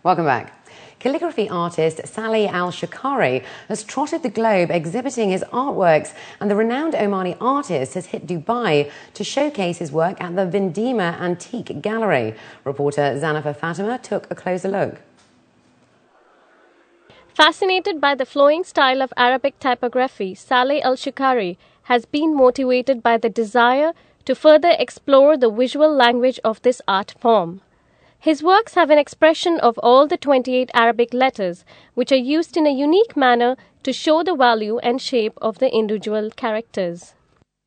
Welcome back. Calligraphy artist Saleh Al-Shakari has trotted the globe exhibiting his artworks, and the renowned Omani artist has hit Dubai to showcase his work at the Vindima Antique Gallery. Reporter Zanafa Fatima took a closer look. Fascinated by the flowing style of Arabic typography, Saleh Al-Shakari has been motivated by the desire to further explore the visual language of this art form. His works have an expression of all the 28 Arabic letters, which are used in a unique manner to show the value and shape of the individual characters.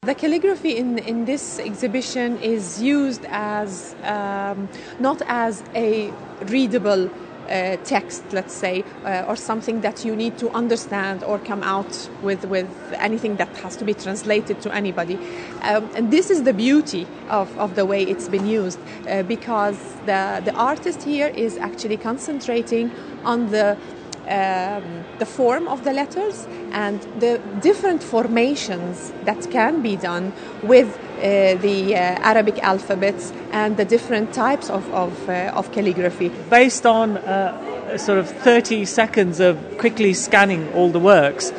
The calligraphy in this exhibition is used as not as a readable text, let's say, or something that you need to understand or come out with anything that has to be translated to anybody. And this is the beauty of the way it's been used, because the artist here is actually concentrating on the form of the letters and the different formations that can be done with the Arabic alphabets and the different types of calligraphy. Based on sort of 30 seconds of quickly scanning all the works,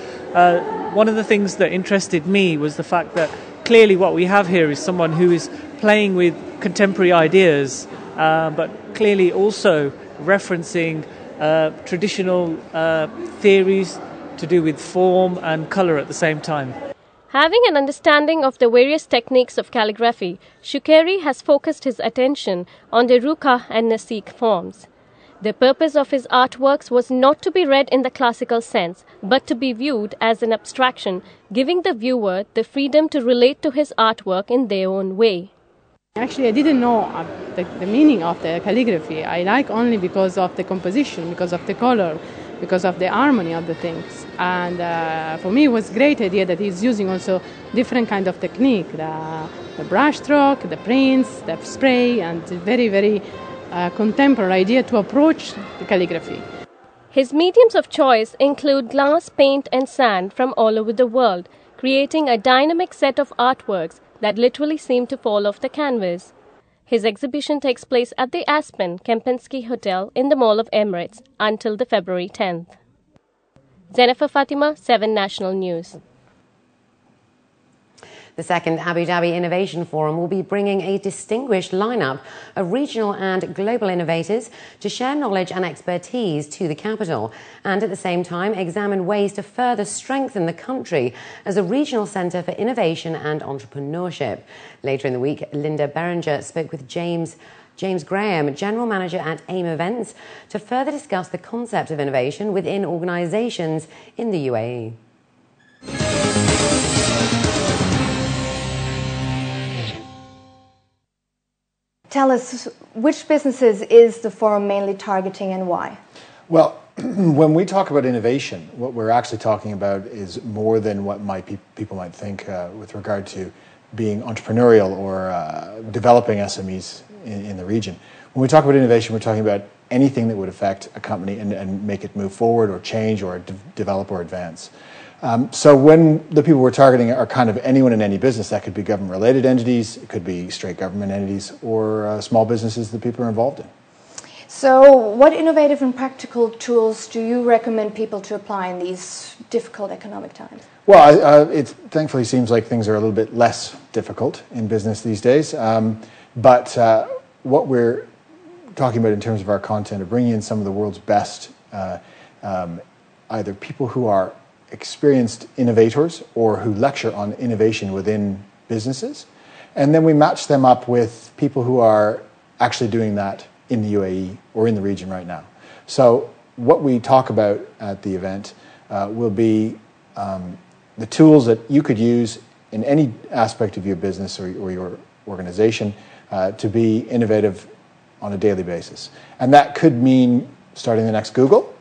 one of the things that interested me was the fact that clearly what we have here is someone who is playing with contemporary ideas, but clearly also referencing traditional theories to do with form and colour at the same time. Having an understanding of the various techniques of calligraphy, Shukeri has focused his attention on the Ruqa and Nasik forms. The purpose of his artworks was not to be read in the classical sense, but to be viewed as an abstraction, giving the viewer the freedom to relate to his artwork in their own way. Actually, I didn't know the meaning of the calligraphy. I like only because of the composition, because of the color, because of the harmony of the things. And for me, it was a great idea that he's using also different kind of technique, the brush stroke, the prints, the spray, and very, very contemporary idea to approach the calligraphy. His mediums of choice include glass, paint, and sand from all over the world, creating a dynamic set of artworks that literally seem to fall off the canvas. His exhibition takes place at the Aspen Kempinski Hotel in the Mall of Emirates until the February 10th. Zanafa Fatima, 7 National News. The second Abu Dhabi Innovation Forum will be bringing a distinguished lineup of regional and global innovators to share knowledge and expertise to the capital, and at the same time examine ways to further strengthen the country as a regional centre for innovation and entrepreneurship. Later in the week, Linda Berenger spoke with James Graham, General Manager at AIM Events, to further discuss the concept of innovation within organisations in the UAE. Tell us, which businesses is the forum mainly targeting and why? Well, when we talk about innovation, what we're actually talking about is more than what people might think with regard to being entrepreneurial or developing SMEs in the region. When we talk about innovation, we're talking about anything that would affect a company and make it move forward or change or develop or advance. So when the people we're targeting are kind of anyone in any business, that could be government-related entities, it could be straight government entities, or small businesses that people are involved in. So what innovative and practical tools do you recommend people to apply in these difficult economic times? Well, it thankfully seems like things are a little bit less difficult in business these days. But what we're talking about in terms of our content are bringing in some of the world's best, either people who are experienced innovators or who lecture on innovation within businesses. And then we match them up with people who are actually doing that in the UAE or in the region right now. So what we talk about at the event will be the tools that you could use in any aspect of your business or your organization to be innovative on a daily basis. And that could mean starting the next Google,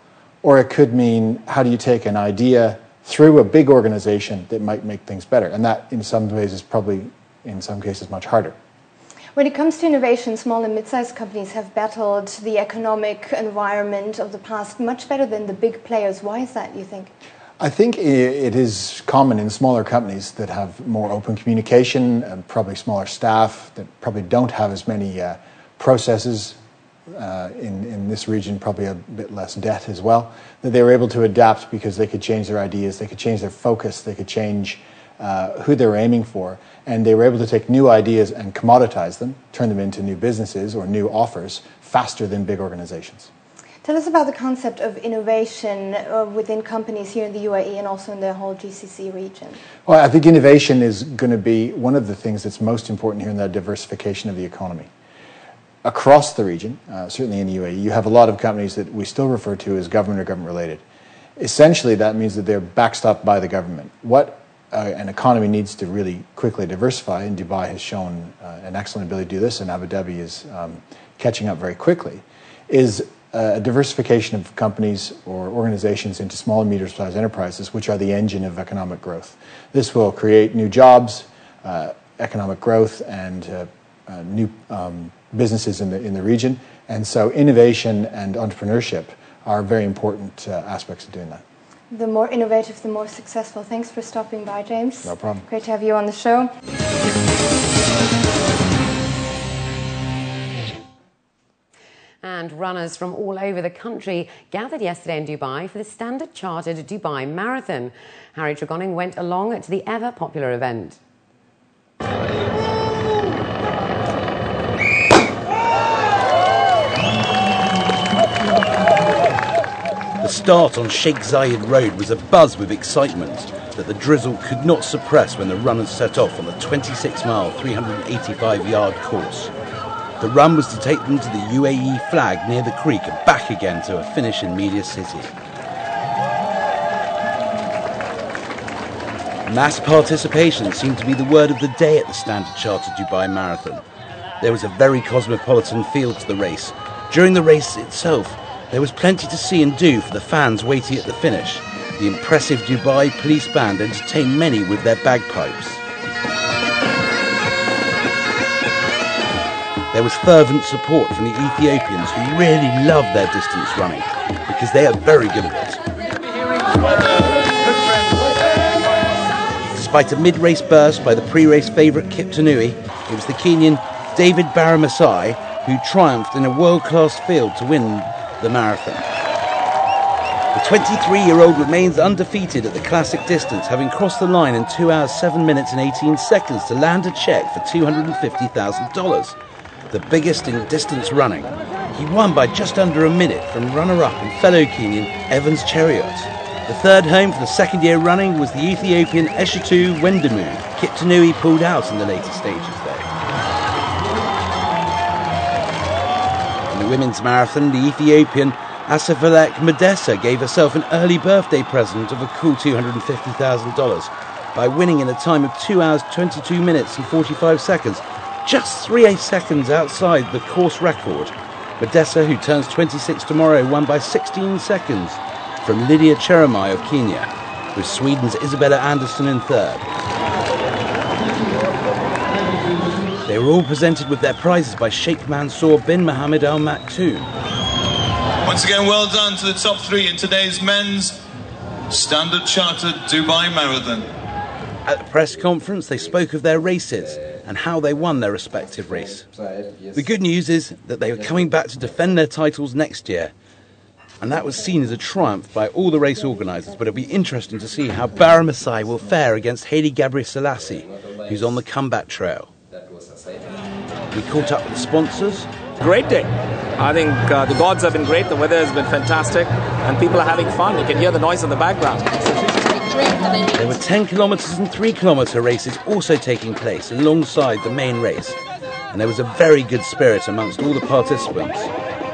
or it could mean how do you take an idea through a big organization that might make things better. And that in some ways is probably, in some cases, much harder. When it comes to innovation, small and mid-sized companies have battled the economic environment of the past much better than the big players. Why is that, you think? I think it is common in smaller companies that have more open communication and probably smaller staff that probably don't have as many processes in this region, probably a bit less debt as well, that they were able to adapt because they could change their ideas, they could change their focus, they could change who they were aiming for, and they were able to take new ideas and commoditize them, turn them into new businesses or new offers faster than big organizations. Tell us about the concept of innovation within companies here in the UAE and also in the whole GCC region. Well, I think innovation is going to be one of the things that's most important here in the diversification of the economy. Across the region, certainly in the UAE, you have a lot of companies that we still refer to as government or government related. Essentially, that means that they're backstopped by the government. What an economy needs to really quickly diversify, and Dubai has shown an excellent ability to do this, and Abu Dhabi is catching up very quickly, is a diversification of companies or organizations into small and medium-sized enterprises, which are the engine of economic growth. This will create new jobs, economic growth, and new businesses in the region. And so innovation and entrepreneurship are very important aspects of doing that. The more innovative, the more successful. Thanks for stopping by, James. No problem. Great to have you on the show. And runners from all over the country gathered yesterday in Dubai for the Standard Chartered Dubai Marathon. Harry Tregonning went along to the ever-popular event. The start on Sheikh Zayed Road was abuzz with excitement that the drizzle could not suppress when the runners set off on the 26-mile, 385-yard course. The run was to take them to the UAE flag near the creek and back again to a finish in Media City. Mass participation seemed to be the word of the day at the Standard Chartered Dubai Marathon. There was a very cosmopolitan feel to the race. During the race itself, there was plenty to see and do for the fans waiting at the finish. The impressive Dubai police band entertained many with their bagpipes. There was fervent support from the Ethiopians who really love their distance running because they are very good at it. Despite a mid-race burst by the pre-race favourite Kip Tanui, it was the Kenyan David Baramasai who triumphed in a world-class field to win the marathon. The 23-year-old remains undefeated at the classic distance, having crossed the line in 2 hours, 7 minutes and 18 seconds to land a cheque for $250,000. The biggest in distance running. He won by just under a minute from runner-up and fellow Kenyan Evans Cheriot. The third home for the second year running was the Ethiopian Eshetu Wendemu. Kip Tanui pulled out in the later stages though. In the women's marathon, the Ethiopian Asafalek Medessa gave herself an early birthday present of a cool $250,000 by winning in a time of 2 hours, 22 minutes and 45 seconds. Just 3 seconds outside the course record. Medessa, who turns 26 tomorrow, won by 16 seconds from Lydia Cheremai of Kenya, with Sweden's Isabella Andersson in third. They were all presented with their prizes by Sheikh Mansour bin Mohammed Al Maktoum. Once again, well done to the top three in today's men's Standard Chartered Dubai Marathon. At the press conference, they spoke of their races and how they won their respective race. The good news is that they are coming back to defend their titles next year, and that was seen as a triumph by all the race organisers, but it'll be interesting to see how Baramasai will fare against Haile Gebrselassie, who's on the comeback trail. We caught up with the sponsors. Great day. I think the gods have been great, the weather has been fantastic, and people are having fun. You can hear the noise in the background. There were 10 kilometres and 3 kilometre races also taking place alongside the main race, and there was a very good spirit amongst all the participants.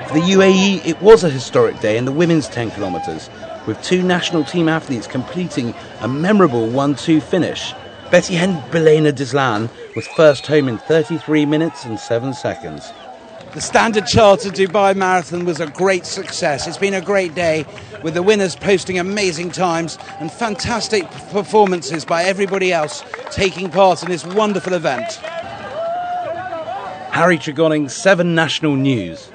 For the UAE, it was a historic day in the women's 10 kilometres, with 2 national team athletes completing a memorable 1-2 finish. Betty Hen Belena Dislan was first home in 33 minutes and 7 seconds. The Standard Chartered Dubai Marathon was a great success. It's been a great day with the winners posting amazing times and fantastic performances by everybody else taking part in this wonderful event. Harry Tregonning, 7 National News.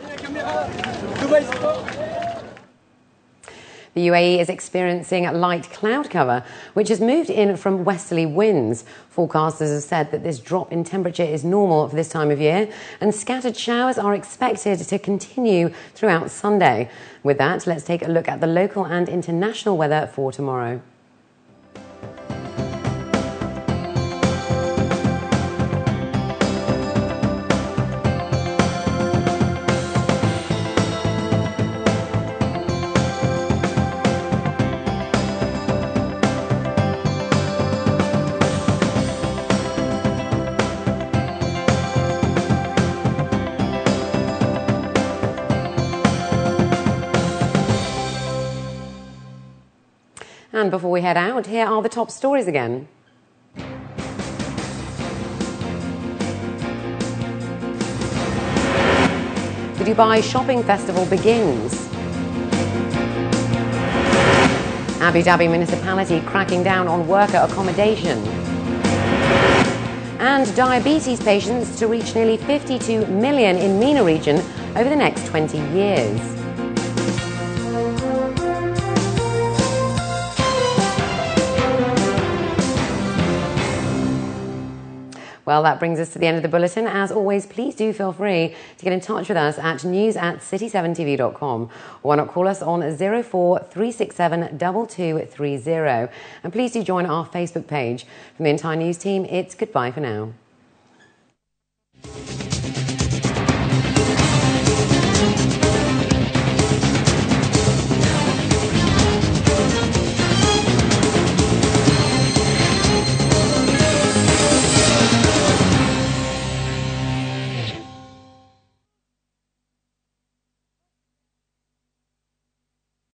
The UAE is experiencing light cloud cover, which has moved in from westerly winds. Forecasters have said that this drop in temperature is normal for this time of year, and scattered showers are expected to continue throughout Sunday. With that, let's take a look at the local and international weather for tomorrow. And before we head out, here are the top stories again. The Dubai Shopping Festival begins. Abu Dhabi municipality cracking down on worker accommodation. And diabetes patients to reach nearly 52 million in MENA region over the next 20 years. Well, that brings us to the end of the bulletin. As always, please do feel free to get in touch with us at news@city7tv.com, or why not call us on 04367 2230. And please do join our Facebook page. From the entire news team, it's goodbye for now.